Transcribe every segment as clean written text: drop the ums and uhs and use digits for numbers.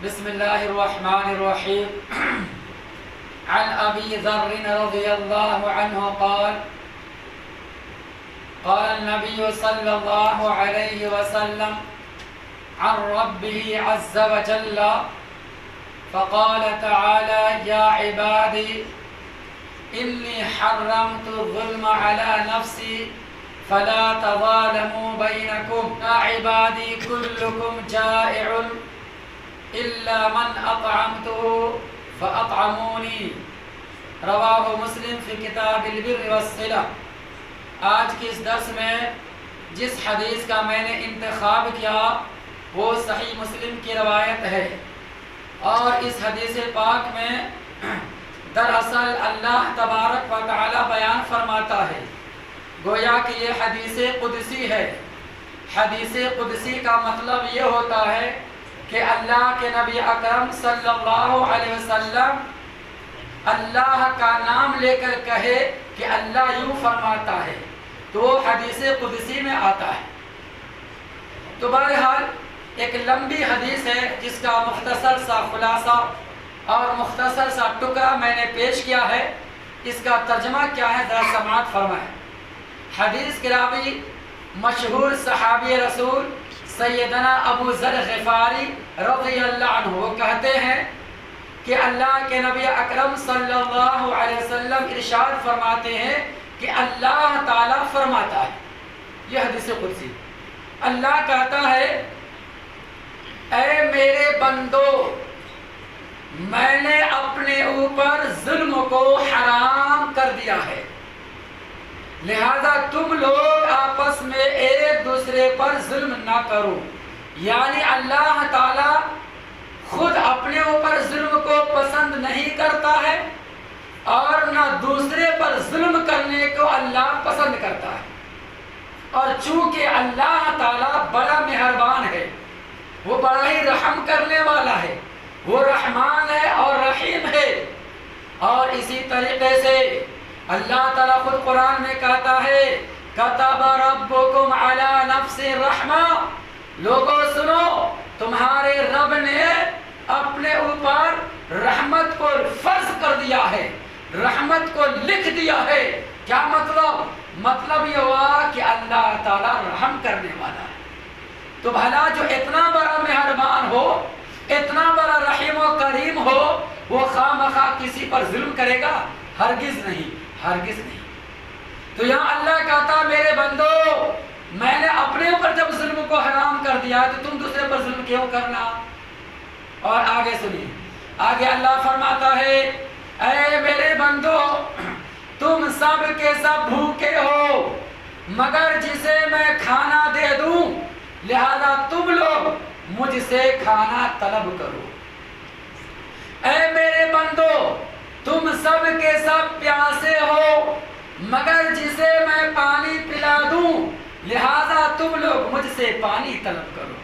بسم الله الرحمن الرحيم. عن أبي ذر رضي الله عنه قال قال النبي صلى الله عليه وسلم عن ربه عز وجل فقال تعالى يا عبادي إني حرمت الظلم على نفسي فلا تظالموا بينكم يا عبادي كلكم جائع إلا من أطعمته فأطعموني رواہ مسلم فی کتاب البر والصلہ. آج کی اس درس میں جس حدیث کا میں نے انتخاب کیا وہ صحیح مسلم کی روایت ہے، اور اس حدیث پاک میں دراصل اللہ تبارک و تعالی بیان فرماتا ہے، گویا کہ یہ حدیث قدسی ہے. حدیث قدسی کا مطلب یہ ہوتا ہے کہ اللہ کے نبی اکرم صلی اللہ علیہ وسلم اللہ کا نام لے کر کہے کہ اللہ یوں فرماتا ہے تو وہ حدیث قدسی میں آتا ہے. تو بہرحال ایک لمبی حدیث ہے جس کا مختصر سا خلاصہ اور مختصر سا ٹکڑا میں نے پیش کیا ہے. اس کا ترجمہ کیا ہے ذرا سماعت فرمائیں. حدیث کے راوی مشہور صحابی رسول سیدنا ابو ذر غفاری رضی اللہ عنہ وہ کہتے ہیں کہ اللہ کے نبی اکرم صلی اللہ علیہ وسلم ارشاد فرماتے ہیں کہ اللہ تعالیٰ فرماتا ہے، یہ حدیث قدسی. اللہ کہتا ہے اے میرے بندو، میں نے اپنے اوپر ظلم کو حرام کر دیا ہے، لہذا تم لوگ آپس میں ایک دوسرے پر ظلم نہ کرو. یعنی اللہ تعالی خود اپنے اوپر ظلم کو پسند نہیں کرتا ہے اور نہ دوسرے پر ظلم کرنے کو اللہ پسند کرتا ہے. اور چونکہ اللہ تعالی بڑا مہربان ہے، وہ بڑا ہی رحم کرنے والا ہے، وہ رحمان ہے اور رحیم ہے. اور اسی طریقے سے اللہ تعالیٰ خود قرآن میں کہتا ہے کتب ربکم علی نفس الرحمہ، لوگوں سنو تمہارے رب نے اپنے اوپر رحمت کو فرض کر دیا ہے، رحمت کو لکھ دیا ہے. کیا مطلب یہ ہوا کہ اللہ تعالیٰ رحم کرنے والا ہے. تو بھلا جو اتنا بڑا مہربان ہو، اتنا بڑا رحیم و کریم ہو، وہ خواہ مخواہ کسی پر ظلم کرے گا؟ ہرگز نہیں، ہرگز نہیں. تو یہاں اللہ کہتا میرے بندو، میں نے اپنے اوپر جب ظلم کو حرام کر دیا تو تم دوسرے پر ظلم کیوں کرنا؟ اور آگے سنیے، آگے اللہ فرماتا ہے اے میرے بندو، تم سب کے سب بھوکے ہو مگر جسے میں کھانا دے دوں، لہذا تم لوگ مجھ سے کھانا طلب کرو. اے میرے بندو، تم سب کے سب پیاسے ہو مگر جسے میں پانی پلا دوں، لہذا تم لوگ مجھ سے پانی طلب کرو.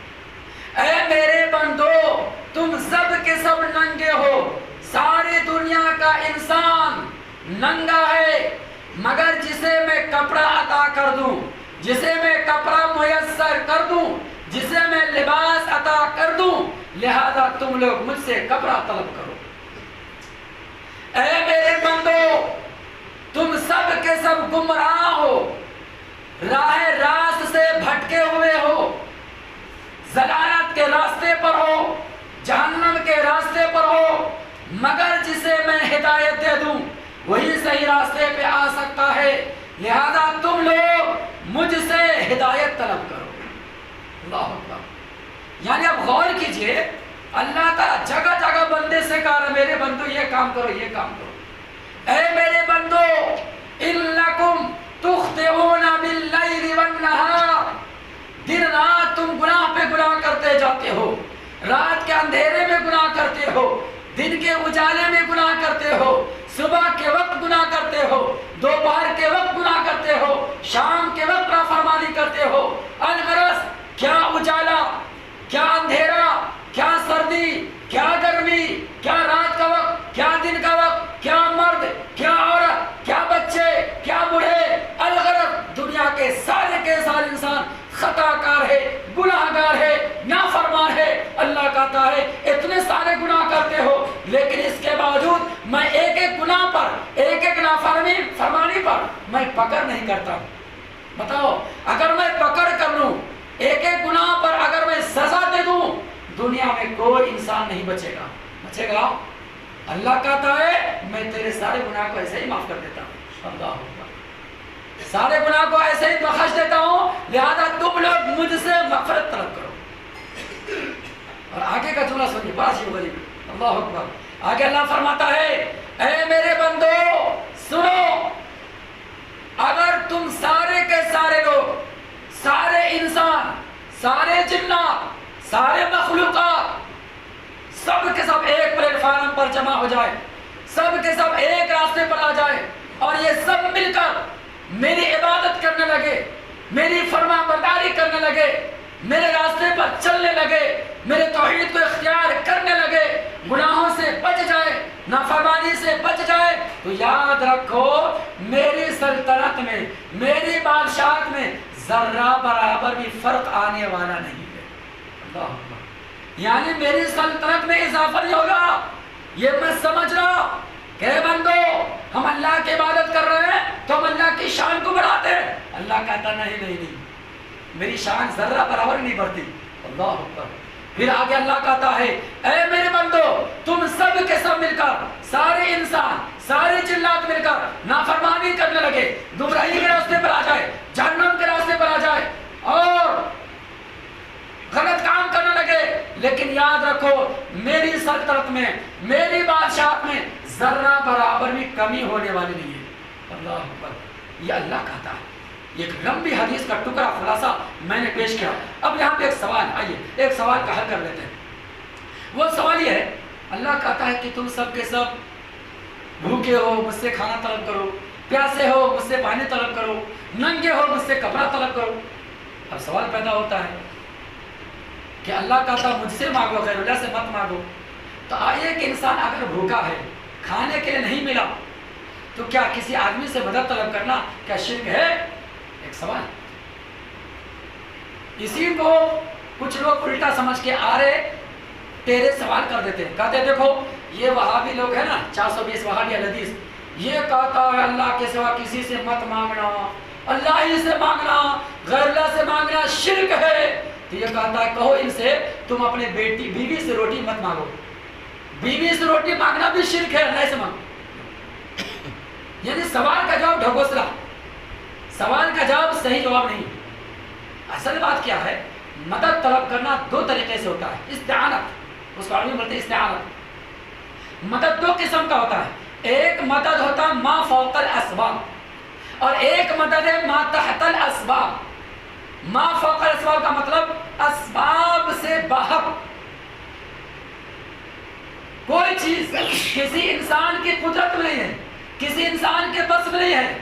اے میرے بندو، تم سب کے سب ننگے ہو، ساری دنیا کا انسان ننگا ہے مگر جسے میں کپڑا عطا کر دوں، جسے میں کپڑا میسر کر دوں، جسے میں لباس عطا کر دوں، لہذا تم لوگ مجھ سے کپڑا طلب کرو. اے میرے بندو، تم سب کے سب گمراہ ہو، راہ راست سے بھٹکے ہوئے ہو، ضلالت کے راستے پر ہو، جہنم کے راستے پر ہو، مگر جسے میں ہدایت دے دوں وہی صحیح راستے پہ آ سکتا ہے، لہذا تم لوگ مجھ سے ہدایت طلب کرو. اللہ اکبر. یعنی اب غور کیجئے، اللہ تعالیٰ جگہ جگہ بندے سے کہا رہا میرے بندو یہ کام کرو، یہ کام کرو. اے میرے بندو انکم تخطئون باللیل والنہار، دن رات تم گناہ پہ گناہ کرتے جاتے ہو، رات کے اندھیرے میں گناہ کرتے ہو، دن کے اجالے میں گناہ کرتے ہو، صبح کے وقت گناہ کرتے ہو، دوپہر کے وقت گناہ کرتے ہو، شام کے وقت نافرمانی کرتے ہو. الغرض کیا اجالا، کیا اندھیرا، کیا سردی، کیا گرمی، کیا رات کا وقت، کیا دن کا وقت، کیا مرد، کیا عورت، کیا بچے، کیا بوڑھے، الغرض دنیا کے سارے انسان خطا کار ہے، گناہ گار ہے، نافرمان ہے. اللہ کہتا ہے اتنے ایک ایک فرمانی پر میں پکڑ نہیں کرتا. بتاؤ اگر میں پکڑ کر لوں ایک ایک گناہ پر اگر میں سزا دے دوں دنیا میں کوئی انسان نہیں بچے گا. اللہ کہتا ہے میں تیرے سارے گناہ کو ایسے ہی معاف کر دیتا ہوں. اللہ اکبر. سارے گناہ کو ایسے ہی بخش دیتا ہوں. لہذا تم لوگ مجھ سے مغفرت طلب کرو. اور آگے کا جملہ سنیے بڑا عجیب غریب. اللہ اکبر. آگے اللہ فرماتا ہے اے میرے بندو سنو اگر تم سارے کے سارے لوگ سارے انسان سارے جنات سارے مخلوقات سب کے سب ایک پلیٹ فارم پر جمع ہو جائے سب کے سب ایک راستے پر آ جائے اور یہ سب مل کر میری عبادت کرنے لگے میری فرما برداری کرنے لگے میرے راستے پر چلنے لگے میرے توحید کو اختیار کرنے لگے گناہوں سے بچ جائے نافرمانی سے بچ جائے تو یاد رکھو میری سلطنت میں میری بادشاہت میں ذرہ برابر بھی فرق آنے والا نہیں ہے. اللہ اکبر. یعنی میری سلطنت میں اضافہ نہیں ہوگا. یہ میں سمجھ رہا کہ بندو ہم اللہ کی عبادت کر رہے ہیں تو ہم اللہ کی شان کو بڑھاتے ہیں. اللہ کہتا نہیں میری شان ذرہ برابر نہیں بڑھتی. اللہ اکبر. پھر آگے اللہ کہتا ہے اے میرے بندو تم سب کے سب مل کر سارے انسان سارے جنات مل کر نافرمانی کرنے لگے گمراہی کے راستے پر آ جائے جہنم کے راستے پر آ جائے اور غلط کام کرنے لگے لیکن یاد رکھو میری سلطنت میں میری بادشاہت میں ذرہ برابر بھی کمی ہونے والی نہیں ہے. اللہ اکبر. یہ اللہ کہتا ہے. ایک لمبی حدیث کا ٹکڑا خلاصہ میں نے پیش کیا. اب یہاں پہ ایک سوال آئیے ایک سوال کا حل کر لیتے ہیں. وہ سوال یہ ہے اللہ کہتا ہے کہ تم سب کے سب بھوکے ہو مجھ سے کھانا طلب کرو پیاسے ہو مجھ سے پانی طلب کرو ننگے ہو مجھ سے کپڑا طلب کرو. اب سوال پیدا ہوتا ہے کہ اللہ کہتا مجھ سے مانگو غیر اللہ سے مت مانگو. تو ایک انسان اگر بھوکا ہے کھانے کے لیے نہیں ملا تو کیا کسی آدمی سے مدد طلب کرنا کیا شرک ہے؟ ایک سوال. اسی کو کچھ لوگ الٹا سمجھ کے آ رہے تیرے سوال کر دیتے ہیں. کہتے دیکھو یہ وہابی لوگ ہیں نا 420 وہابی الحدیث یہ کہتا ہے اللہ کے سوا کسی سے مت مانگنا اللہ ہی سے مانگنا غیر اللہ سے مانگنا شرک ہے. تو یہ کہتا ہے کہو ان سے تم اپنے بیوی سے روٹی مت مانگو. بیوی سے روٹی مانگنا بھی شرک ہے اللہ سے مانگو. یعنی سوال کا جواب ڈھکوسلا سوال کا جواب صحیح جواب نہیں. اصل بات کیا ہے مدد طلب کرنا دو طریقے سے ہوتا ہے. استعانت اس کو عربی میں بولتے ہیں استعانت. مدد دو قسم کا ہوتا ہے. ایک مدد ہوتا ہے ما فوق الاسباب اور ایک مدد ہے ما تحت الاسباب. ما فوق الاسباب کا مطلب اسباب سے باہر کوئی چیز کسی انسان کی قدرت میں نہیں ہے کسی انسان کے بس میں نہیں ہے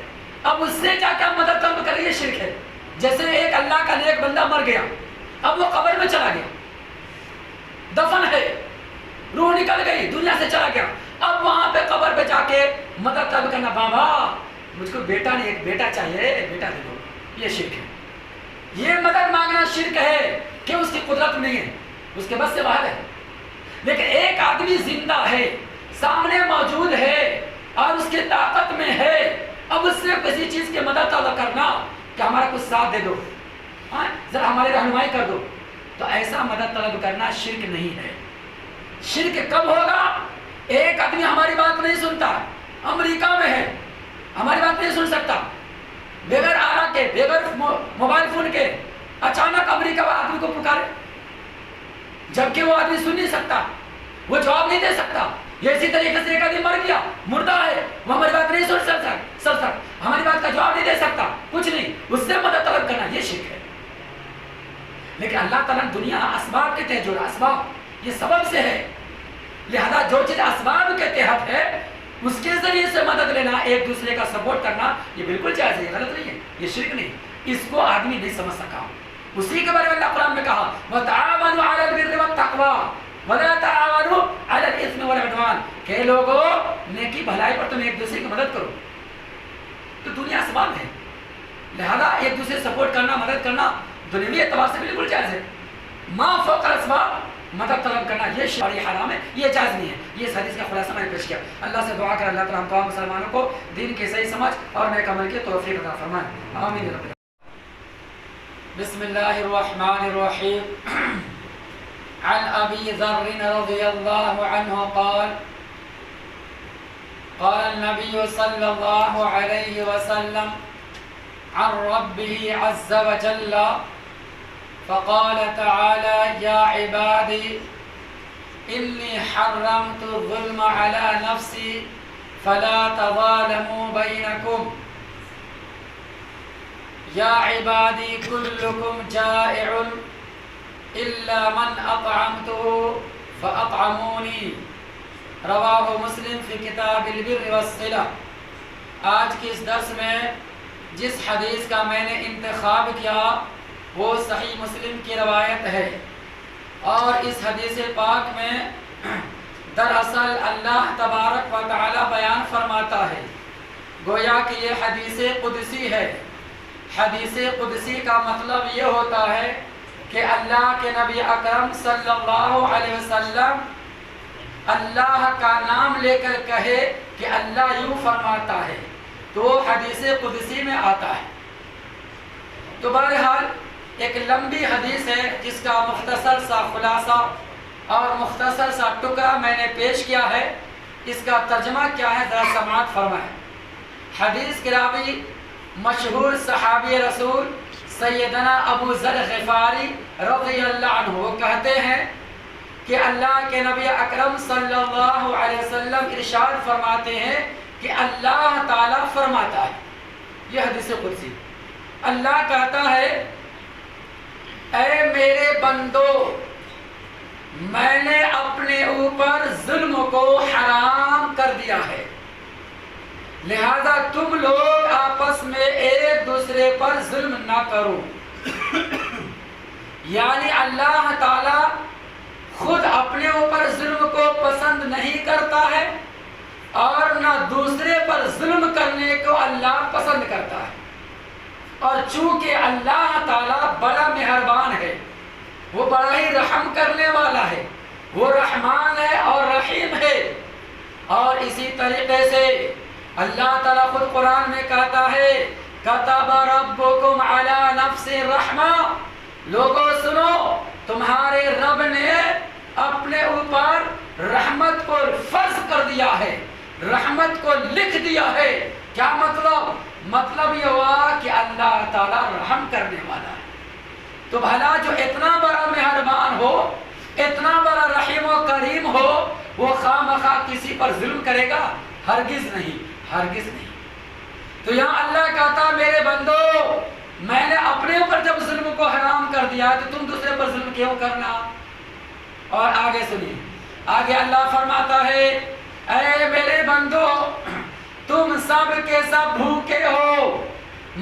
اب اس سے جا کے مدد طلب کر یہ شرک ہے. جیسے ایک اللہ کا نیک بندہ مر گیا اب وہ قبر میں چلا گیا دفن ہے روح نکل گئی دنیا سے چلا گیا اب وہاں پہ قبر پہ جا کے مدد طلب کرنا بابا مجھ کو بیٹا نہیں ایک بیٹا چاہیے بیٹا دے دو یہ شرک ہے. یہ مدد مانگنا شرک ہے کہ اس کی قدرت نہیں ہے اس کے بس سے باہر ہے. لیکن ایک آدمی زندہ ہے سامنے موجود ہے اور اس کی طاقت میں ہے اب اس سے کسی چیز کی مدد طلب کرنا کہ ہمارا کچھ ساتھ دے دو ذرا ہماری رہنمائی کر دو تو ایسا مدد طلب کرنا شرک نہیں ہے. شرک کب ہوگا ایک آدمی ہماری بات نہیں سنتا امریکہ میں ہے ہماری بات نہیں سن سکتا بغیر آرا کے بغیر موبائل فون کے اچانک امریکہ والے آدمی کو پکارے جبکہ وہ آدمی سن نہیں سکتا وہ جواب نہیں دے سکتا. یہ اسی طریقے سے ایک آدمی مر گیا مردہ ہے وہ ہماری بات نہیں سن سکتا ہماری بات کا جواب نہیں دے سکتا کچھ نہیں اس سے مدد طلب کرنا یہ شرک ہے. لیکن اللہ تعالیٰ دنیا اسباب کے تحت جوڑا اسباب یہ سبب سے ہے لہذا جو چیز اسباب کے تحت ہے اس کے ذریعے سے مدد لینا ایک دوسرے کا سپورٹ کرنا یہ بالکل جائز ہے غلط نہیں ہے یہ شرک نہیں. اس کو آدمی نہیں سمجھ سکا. اسی کے بارے میں اللہ قرآن میں کہا وَتَعَاوَنُوا عَلَى الْبِرِّ وَالتَّقْوَىٰ وَلَا تَعَاوَنُوا عَلَى الْإِثْمِ وَالْعُدْوَانِ کہ لوگوں نیکی بھلائی پر تم ایک دوسرے کی مدد کرو. تو دنیا اسباب ہے لہذا ایک دوسرے سپورٹ کرنا مدد کرنا دنیوی اعتبار سے بالکل جائز ہے. ما فوق الاسباب مدد طلب کرنا یہ بڑی حرام ہے، یہ جائز نہیں ہے۔ یہ اس حدیث کا خلاصہ میں نے پیش کیا۔ اللہ سے دعا کر اللہ تعالیٰ ہم تمام مسلمانوں کو دین کی صحیح سمجھ اور نیک عمل کی توفیق عطا فرمائے، آمین رب العالمین۔ بسم اللہ الرحمن الرحیم۔ عن ابی ذر رضی اللہ عنہ قال قال النبي صلى الله عليه وسلم عن ربه عز وجل فقال تعالى يا عبادي إني حرمت الظلم على نفسي فلا تظالموا بينكم يا عبادي كلكم جائع إلا من أطعمته فأطعموني رواہ مسلم فی کتاب البر والصلہ۔ آج کی اس درس میں جس حدیث کا میں نے انتخاب کیا وہ صحیح مسلم کی روایت ہے، اور اس حدیث پاک میں دراصل اللہ تبارک و تعالی بیان فرماتا ہے، گویا کہ یہ حدیث قدسی ہے۔ حدیث قدسی کا مطلب یہ ہوتا ہے کہ اللہ کے نبی اکرم صلی اللہ علیہ وسلم اللہ کا نام لے کر کہے کہ اللہ یوں فرماتا ہے، تو حدیث قدسی میں آتا ہے۔ تو بہرحال ایک لمبی حدیث ہے جس کا مختصر سا خلاصہ اور مختصر سا ٹکڑا میں نے پیش کیا ہے۔ اس کا ترجمہ کیا ہے ذرا سماعت فرمائیں۔ حدیث کے راوی مشہور صحابی رسول سیدنا ابو ذر غفاری رضی اللہ عنہ وہ کہتے ہیں کہ اللہ کے نبی اکرم صلی اللہ علیہ وسلم ارشاد فرماتے ہیں کہ اللہ تعالیٰ فرماتا ہے، یہ حدیث قدسی۔ اللہ کہتا ہے اے میرے بندو، میں نے اپنے اوپر ظلم کو حرام کر دیا ہے، لہذا تم لوگ آپس میں ایک دوسرے پر ظلم نہ کرو۔ یعنی اللہ تعالیٰ خود اپنے اوپر ظلم کو پسند نہیں کرتا ہے اور نہ دوسرے پر ظلم کرنے کو اللہ پسند کرتا ہے، اور چونکہ اللہ تعالیٰ بڑا مہربان ہے، وہ بڑا ہی رحم کرنے والا ہے، وہ رحمان ہے اور رحیم ہے، اور اسی طریقے سے اللہ تعالیٰ خود قرآن میں کہتا ہے کتب ربکم علی نفس الرحمہ، لوگوں سنو تمہارے رب نے اپنے اوپر رحمت کو فرض کر دیا ہے، رحمت کو لکھ دیا ہے۔ کیا مطلب؟ مطلب یہ ہوا کہ اللہ تعالیٰ رحم کرنے والا ہے۔ تو بھلا جو اتنا بڑا مہربان ہو، اتنا بڑا رحیم و کریم ہو، وہ خواہ مخواہ کسی پر ظلم کرے گا؟ ہرگز نہیں، ہرگز نہیں۔ تو یہاں اللہ کہتا میرے بندو، میں نے اپنے اوپر جب ظلم کو حرام کر دیا تو تم دوسرے پر ظلم کیوں کرنا؟ اور آگے سنیے، آگے اللہ فرماتا ہے اے میرے بندو، تم سب کے سب بھوکے ہو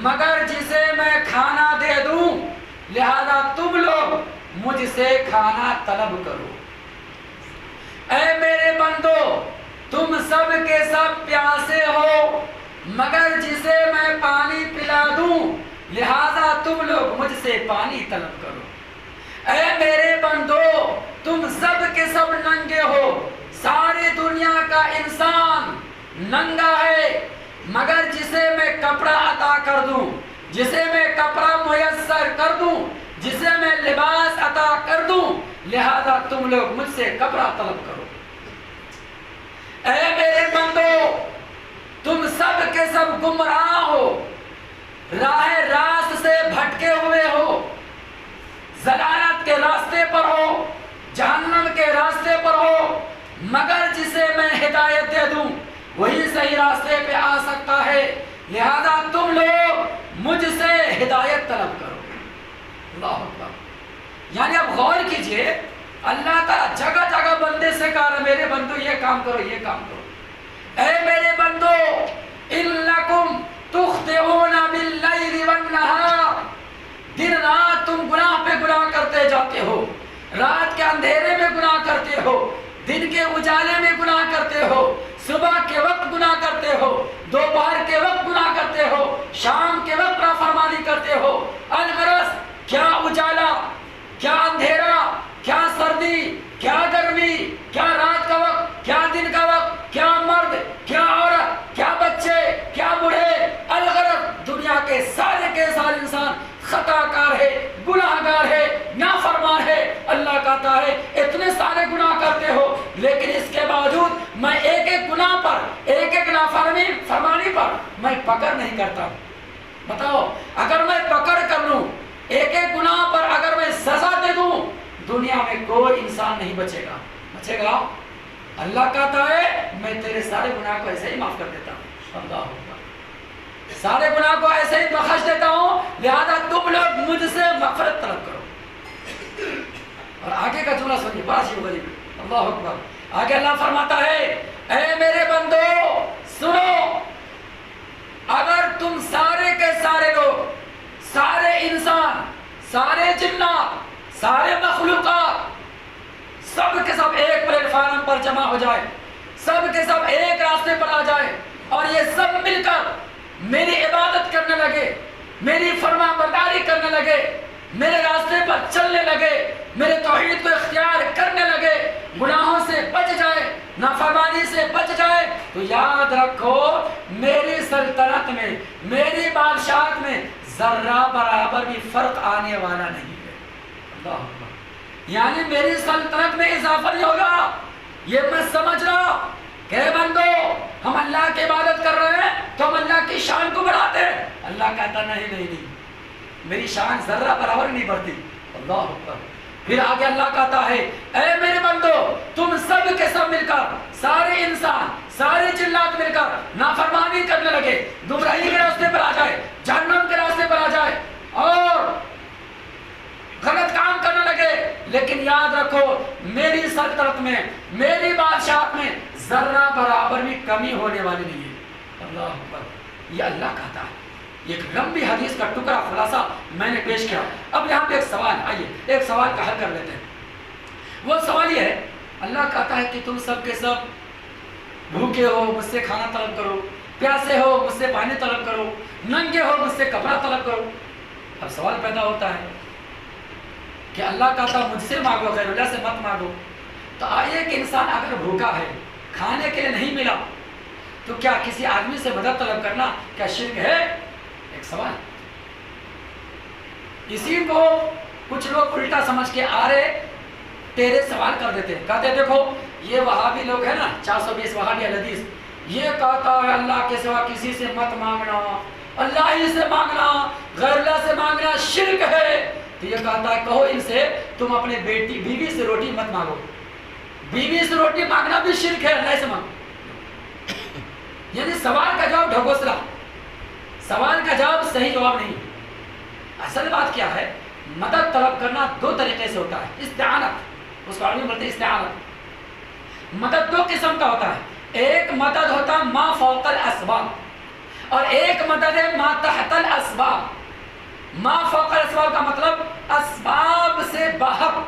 مگر جسے میں کھانا دے دوں، لہذا تم لوگ مجھ سے کھانا طلب کرو۔ اے میرے بندو، تم سب کے سب پیاسے ہو مگر جسے میں پانی پلا دوں، لہذا تم لوگ مجھ سے پانی طلب کرو۔ اے میرے بندو، تم سب کے سب ننگے ہو، ساری دنیا کا انسان ننگا ہے مگر جسے میں کپڑا عطا کر دوں، جسے میں کپڑا میسر کر دوں، جسے میں لباس عطا کر دوں، لہذا تم لوگ مجھ سے کپڑا طلب کرو۔ اے میرے بندو، تم سب کے سب گمراہ ہو، راہ راست سے بھٹکے ہوئے ہو، ضلالت کے راستے پر ہو، جہنم کے راستے پر ہو، مگر جسے میں ہدایت دے دوں وہی صحیح راستے پہ آ سکتا ہے، لہذا تم لوگ مجھ سے ہدایت طلب کرو۔ اللہ اکبر۔ یعنی اب غور کیجئے، اللہ تعالیٰ جگہ جگہ بندے سے کہا میرے بندو یہ کام کرو، یہ کام کرو۔ اے میرے بندو، انکم تخطئون باللیل والنہار، دن رات تم گناہ پہ گناہ کرتے جاتے ہو، رات کے اندھیرے میں گناہ کرتے ہو، دن کے اجالے میں گناہ کرتے ہو، صبح کے وقت گناہ کرتے ہو، دوپہر کے وقت گناہ کرتے ہو، شام کے وقت نافرمانی کرتے ہو۔ الغرض کیا اجالا، کیا اندھیرا، کیا سردی، لیکن اس کے باوجود میں ایک ایک گناہ پر، ایک ایک نافرمانی پر میں پکڑ نہیں کرتا. بتاؤ اگر میں پکڑ کر لوں، ایک ایک گناہ پر اگر میں سزا دے دوں، دنیا میں کوئی انسان نہیں بچے گا. اللہ کہتا ہے میں تیرے سارے گناہ کو ایسے ہی معاف کر دیتا ہوں. اللہ اکبر. سارے گناہ کو ایسے ہی بخش دیتا ہوں، لہذا تم لوگ مجھ سے مغفرت طلب کرو. اور آگے کا جملہ سنیے، بڑا غریب. اللہ اکبر. آگے اللہ فرماتا ہے اے میرے بندو سنو، اگر تم سارے کے سارے لوگ، سارے انسان، سارے جنات، سارے مخلوقات سب کے سب ایک پلیٹ فارم پر جمع ہو جائے، سب کے سب ایک راستے پر آ جائے اور یہ سب مل کر میری عبادت کرنے لگے، میری فرما برداری کرنے لگے، میرے راستے پر چلنے لگے، میرے توحید کو اختیار کرنے لگے، گناہوں سے بچ جائے، نافرمانی سے بچ جائے، تو یاد رکھو میری سلطنت میں، میری بادشاہت میں ذرہ برابر بھی فرق آنے والا نہیں ہے. اللہ اکبر. یعنی میری سلطنت میں اضافہ نہیں ہوگا. یہ میں سمجھ رہا کہ بندو ہم اللہ کی عبادت کر رہے ہیں تو ہم اللہ کی شان کو بڑھاتے ہیں. اللہ کہتا نہیں، میری شان ذرہ برابر نہیں بڑھتی. اللہ اکبر. پھر آگے اللہ کہتا ہے اے میرے بندو تم سب کے سب مل کر، سارے انسان، سارے جنات مل کر نافرمانی کرنے لگے، گمراہی کے راستے پر آ جائے، جہنم کے راستے پر آ جائے اور غلط کام کرنے لگے، لیکن یاد رکھو میری سلطنت میں، میری بادشاہت میں ذرہ برابر بھی کمی ہونے والی نہیں ہے. اللہ اکبر. یہ اللہ کہتا ہے. ایک لمبی حدیث کا ٹکڑا خلاصہ میں نے پیش کیا. اب یہاں پہ ایک سوال، آئیے ایک سوال کا حل کر لیتے ہیں. وہ سوال یہ ہے، اللہ کہتا ہے کہ تم سب کے سب بھوکے ہو مجھ سے کھانا طلب کرو، پیاسے ہو مجھ سے پانی طلب کرو، ننگے ہو مجھ سے کپڑا طلب کرو. اب سوال پیدا ہوتا ہے کہ اللہ کہتا مجھ سے مانگو، غیر اللہ سے مت مانگو. تو ایک انسان اگر بھوکا ہے، کھانے کے لیے نہیں ملا، تو کیا کسی آدمی سے مدد طلب کرنا کیا شرک ہے؟ ایک سوال. اسی کو کچھ لوگ الٹا سمجھ کے آ رہے تیرے سوال کر دیتے ہیں. کہتے دیکھو یہ وہابی لوگ ہیں نا، 420 وہابی الحدیث، یہ کہتا ہے اللہ کے سوا کسی سے مت مانگنا، اللہ ہی سے مانگنا، غیر اللہ سے مانگنا شرک ہے. تو یہ کہتا ہے کہو ان سے تم اپنے بیوی سے روٹی مت مانگو. بیوی سے روٹی مانگنا بھی شرک ہے، اللہ سے مانگو. یعنی سوال کا جواب ڈھکوسلا، سوال کا جواب صحیح جواب نہیں. اصل بات کیا ہے؟ مدد طلب کرنا دو طریقے سے ہوتا ہے. استعانت، اس کو عربی میں بولتے ہیں استعانت. مدد دو قسم کا ہوتا ہے. ایک مدد ہوتا ہے ما فوق الاسباب، اور ایک مدد ہے ما تحت الاسباب. ما فوق الاسباب کا مطلب اسباب سے باہر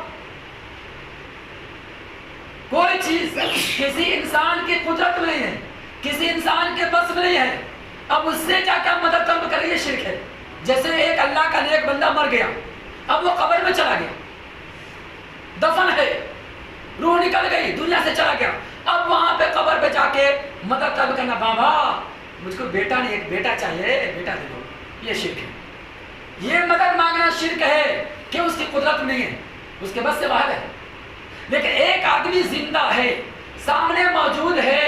کوئی چیز کسی انسان کی قدرت میں نہیں ہے، کسی انسان کے بس میں نہیں ہے، اب اس سے جا کے ہم مدد طلب کریں، یہ شرک ہے. جیسے ایک اللہ کا نیک بندہ مر گیا، اب وہ قبر میں چلا گیا، دفن ہے، روح نکل گئی، دنیا سے چلا گیا، اب وہاں پہ قبر پہ جا کے مدد طلب کرنا، بابا مجھ کو بیٹا نہیں، ایک بیٹا چاہیے، بیٹا دے دو، یہ شرک ہے. یہ مدد مانگنا شرک ہے کہ اس کی قدرت نہیں ہے، اس کے بس سے باہر ہے. لیکن ایک آدمی زندہ ہے، سامنے موجود ہے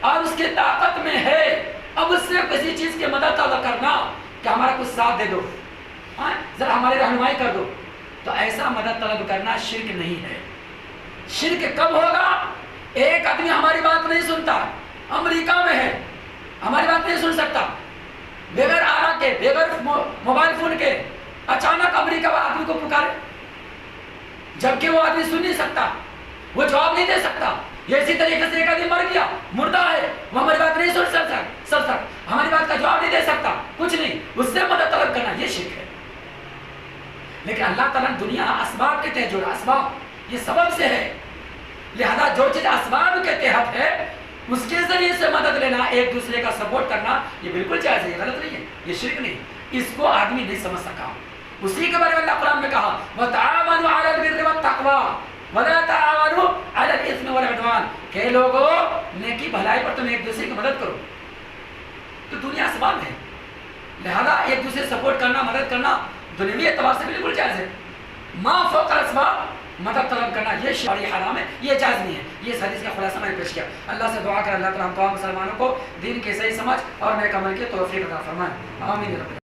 اور اس کی طاقت میں ہے، اب اس سے کسی چیز کی مدد طلب کرنا کہ ہمارا کچھ ساتھ دے دو، ذرا ہماری رہنمائی کر دو، تو ایسا مدد طلب کرنا شرک نہیں ہے. شرک کب ہوگا؟ ایک آدمی ہماری بات نہیں سنتا، امریکہ میں ہے، ہماری بات نہیں سن سکتا، بغیر آرا کے، بغیر موبائل فون کے اچانک امریکہ والے آدمی کو پکارے، جبکہ وہ آدمی سن نہیں سکتا، وہ جواب نہیں دے سکتا. یہ اسی طریقے سے ایک آدمی مر گیا، مردہ ہے، وہ ہماری بات نہیں سن سکتا، ہماری بات کا جواب نہیں دے سکتا، کچھ نہیں، اس سے مدد طلب کرنا یہ شرک ہے. لیکن اللہ تعالیٰ دنیا اسباب کے تحت جوڑا، اسباب یہ سبب سے ہے، لہذا جو چیز اسباب کے تحت ہے اس کے ذریعے سے مدد لینا، ایک دوسرے کا سپورٹ کرنا، یہ بالکل جائز ہے، یہ غلط نہیں ہے، یہ شرک نہیں. اس کو آدمی نہیں سمجھ سکا. اسی کے بارے میں اللہ قرآن میں کہا وَتَعَاوَنُوا عَلَى الْبِرِّ وَالتَّقْوَىٰ وَلَا تَعَاوَنُوا عَلَى الْإِثْمِ وَالْعُدْوَانِ، کہ لوگوں نیکی بھلائی پر تم ایک دوسرے کی مدد کرو. تو دنیا اسباب ہے، لہذا ایک دوسرے سپورٹ کرنا، مدد کرنا دنیوی اعتبار سے بالکل جائز ہے. ما فوق الاسباب مدد طلب کرنا یہ شرعی حرام ہے، یہ جائز نہیں ہے. یہ اس حدیث کا خلاصہ میں نے پیش کیا. اللہ سے دعا کر اللہ تعالیٰ ہم تمام مسلمانوں کو دین کے صحیح سمجھ اور نیک عمل کی توفیق عطا فرمائے. آمین.